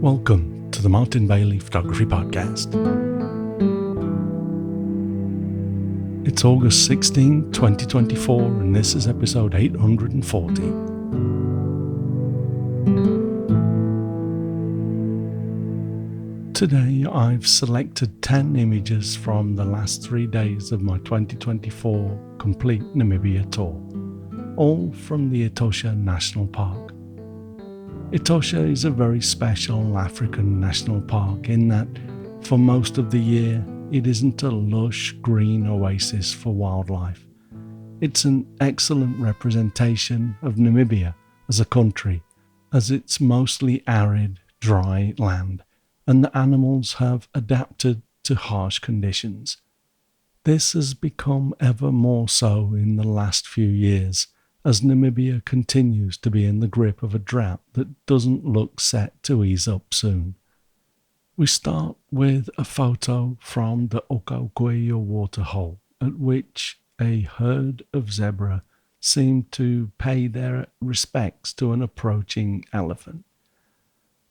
Welcome to the Martin Bailey Photography Podcast. It's August 16, 2024, and this is episode 840. Today I've selected 10 images from the last 3 days of my 2024 complete Namibia tour, all from the Etosha National Park. Etosha is a very special African national park in that for most of the year it isn't a lush green oasis for wildlife. It's an excellent representation of Namibia as a country, as it's mostly arid, dry land, and the animals have adapted to harsh conditions. This has become ever more so in the last few years, as Namibia continues to be in the grip of a drought that doesn't look set to ease up soon. We start with a photo from the Okaukueya waterhole, at which a herd of zebra seem to pay their respects to an approaching elephant.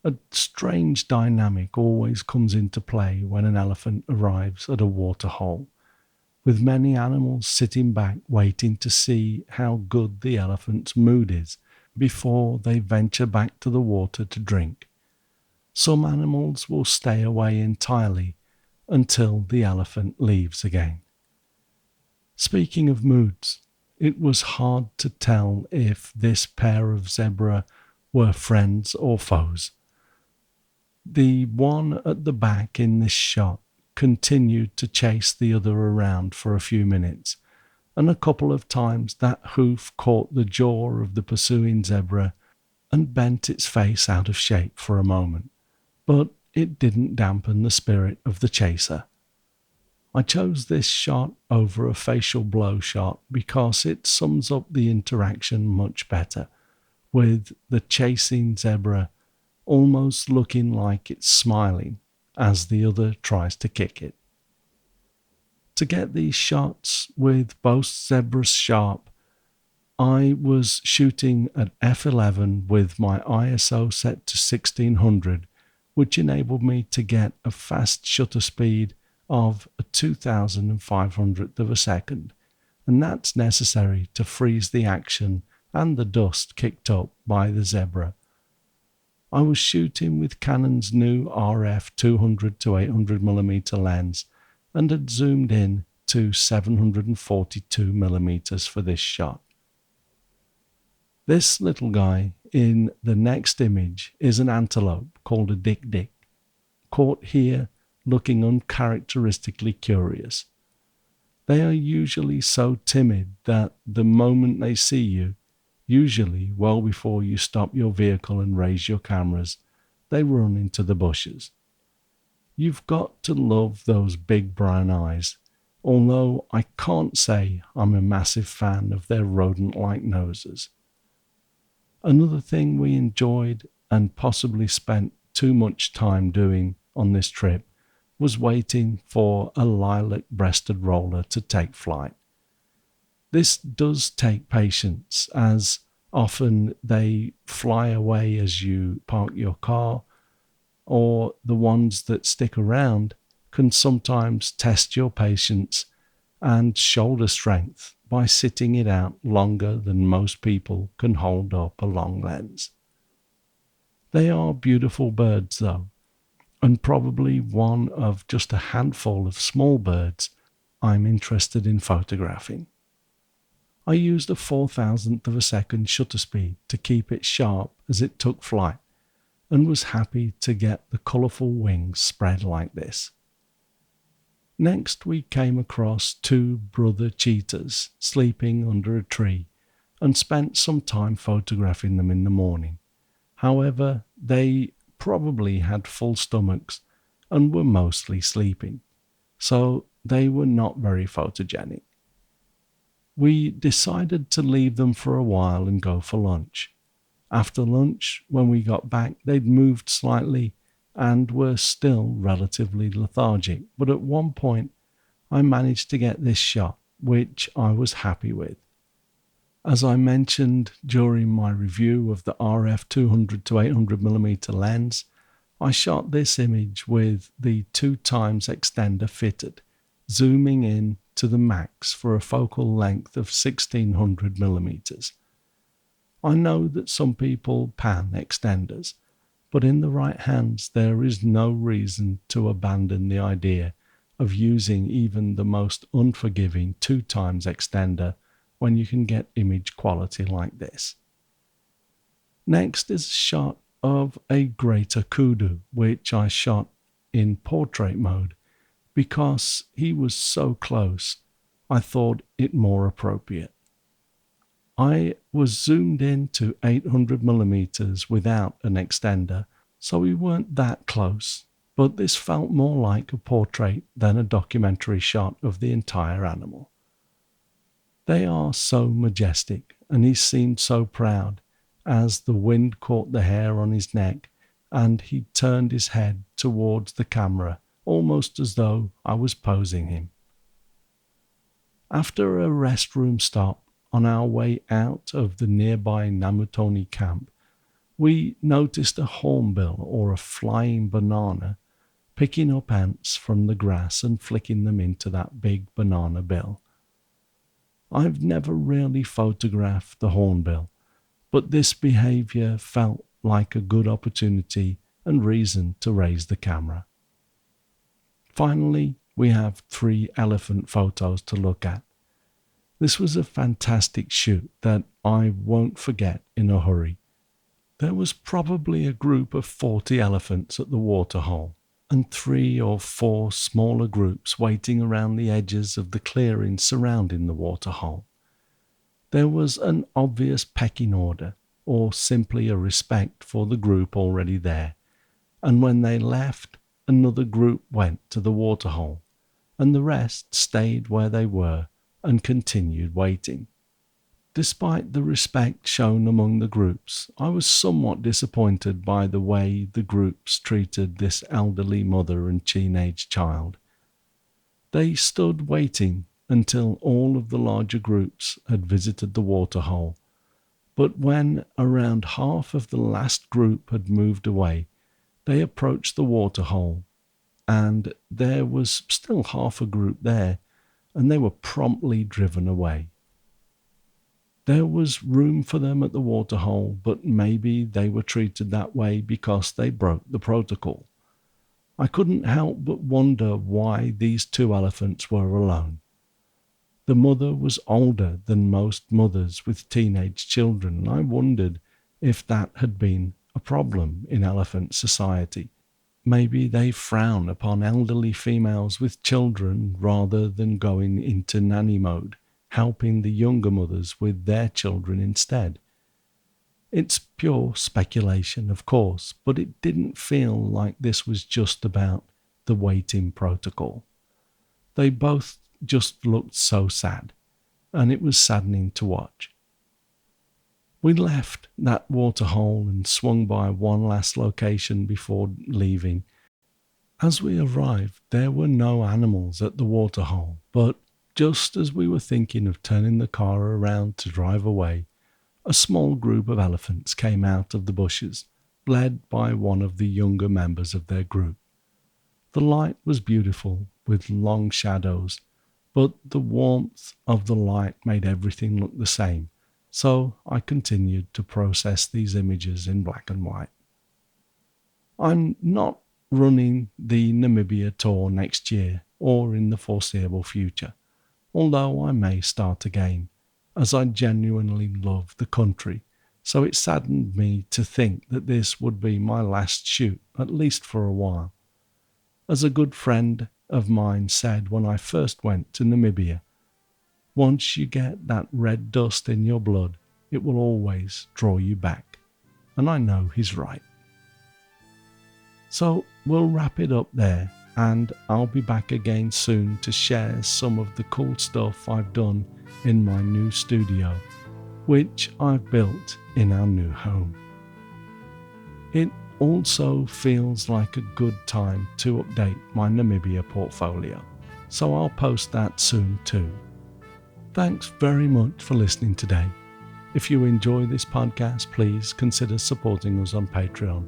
A strange dynamic always comes into play when an elephant arrives at a waterhole, with many animals sitting back waiting to see how good the elephant's mood is before they venture back to the water to drink. Some animals will stay away entirely until the elephant leaves again. Speaking of moods, it was hard to tell if this pair of zebra were friends or foes. The one at the back in this shot continued to chase the other around for a few minutes, and a couple of times that hoof caught the jaw of the pursuing zebra and bent its face out of shape for a moment, but it didn't dampen the spirit of the chaser. I chose this shot over a facial blow shot because it sums up the interaction much better, with the chasing zebra almost looking like it's smiling as the other tries to kick it. To get these shots with both zebras sharp, I was shooting at f11 with my ISO set to 1600, which enabled me to get a fast shutter speed of a 2,500th of a second, and that's necessary to freeze the action and the dust kicked up by the zebra. I was shooting with Canon's new RF 200 to 800mm lens and had zoomed in to 742mm for this shot. This little guy in the next image is an antelope called a dik-dik, caught here looking uncharacteristically curious. They are usually so timid that the moment they see you, usually well before you stop your vehicle and raise your cameras, they run into the bushes. You've got to love those big brown eyes, although I can't say I'm a massive fan of their rodent-like noses. Another thing we enjoyed and possibly spent too much time doing on this trip was waiting for a lilac-breasted roller to take flight. This does take patience, as often they fly away as you park your car, or the ones that stick around can sometimes test your patience and shoulder strength by sitting it out longer than most people can hold up a long lens. They are beautiful birds though, and probably one of just a handful of small birds I'm interested in photographing. I used a 4,000th of a second shutter speed to keep it sharp as it took flight, and was happy to get the colourful wings spread like this. Next we came across two brother cheetahs sleeping under a tree and spent some time photographing them in the morning. However, they probably had full stomachs and were mostly sleeping, so they were not very photogenic. We decided to leave them for a while and go for lunch. After lunch, when we got back, they'd moved slightly and were still relatively lethargic, but at one point I managed to get this shot, which I was happy with. As I mentioned during my review of the RF 200 to 800mm lens, I shot this image with the 2x extender fitted, zooming in to the max for a focal length of 1600mm. I know that some people pan extenders, but in the right hands there is no reason to abandon the idea of using even the most unforgiving 2x extender when you can get image quality like this. Next is a shot of a greater kudu, which I shot in portrait mode because he was so close. I thought it more appropriate. I was zoomed in to 800mm without an extender, so we weren't that close, but this felt more like a portrait than a documentary shot of the entire animal. They are so majestic, and he seemed so proud as the wind caught the hair on his neck and he turned his head towards the camera, almost as though I was posing him. After a restroom stop on our way out of the nearby Namutoni camp, we noticed a hornbill or a flying banana picking up ants from the grass and flicking them into that big banana bill. I've never really photographed the hornbill, but this behavior felt like a good opportunity and reason to raise the camera. Finally, we have 3 elephant photos to look at. This was a fantastic shoot that I won't forget in a hurry. There was probably a group of 40 elephants at the waterhole, and 3 or 4 smaller groups waiting around the edges of the clearing surrounding the waterhole. There was an obvious pecking order, or simply a respect for the group already there, and when they left, another group went to the waterhole, and the rest stayed where they were and continued waiting. Despite the respect shown among the groups, I was somewhat disappointed by the way the groups treated this elderly mother and teenage child. They stood waiting until all of the larger groups had visited the waterhole, but when around half of the last group had moved away, they approached the waterhole, and there was still half a group there, and they were promptly driven away. There was room for them at the waterhole, but maybe they were treated that way because they broke the protocol. I couldn't help but wonder why these 2 elephants were alone. The mother was older than most mothers with teenage children, and I wondered if that had been a problem in elephant society. Maybe they frown upon elderly females with children rather than going into nanny mode, helping the younger mothers with their children instead. It's pure speculation, of course, but it didn't feel like this was just about the waiting protocol. They both just looked so sad, and it was saddening to watch. We left that waterhole and swung by one last location before leaving. As we arrived, there were no animals at the waterhole, but just as we were thinking of turning the car around to drive away, a small group of elephants came out of the bushes, led by one of the younger members of their group. The light was beautiful, with long shadows, but the warmth of the light made everything look the same, so I continued to process these images in black and white. I'm not running the Namibia tour next year or in the foreseeable future, although I may start again, as I genuinely love the country, so it saddened me to think that this would be my last shoot, at least for a while. As a good friend of mine said when I first went to Namibia, once you get that red dust in your blood, it will always draw you back. And I know he's right. So we'll wrap it up there, and I'll be back again soon to share some of the cool stuff I've done in my new studio, which I've built in our new home. It also feels like a good time to update my Namibia portfolio, so I'll post that soon too. Thanks very much for listening today. If you enjoy this podcast, please consider supporting us on Patreon.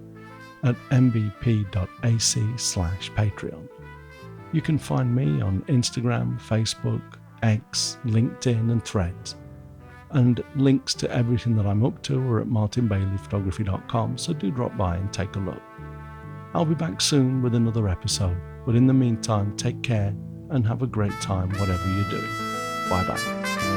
at mbp.ac/Patreon. You can find me on Instagram, Facebook, X, LinkedIn and Threads. And links to everything that I'm up to are at martinbaileyphotography.com, so do drop by and take a look. I'll be back soon with another episode, but in the meantime, take care and have a great time whatever you're doing. Bye bye.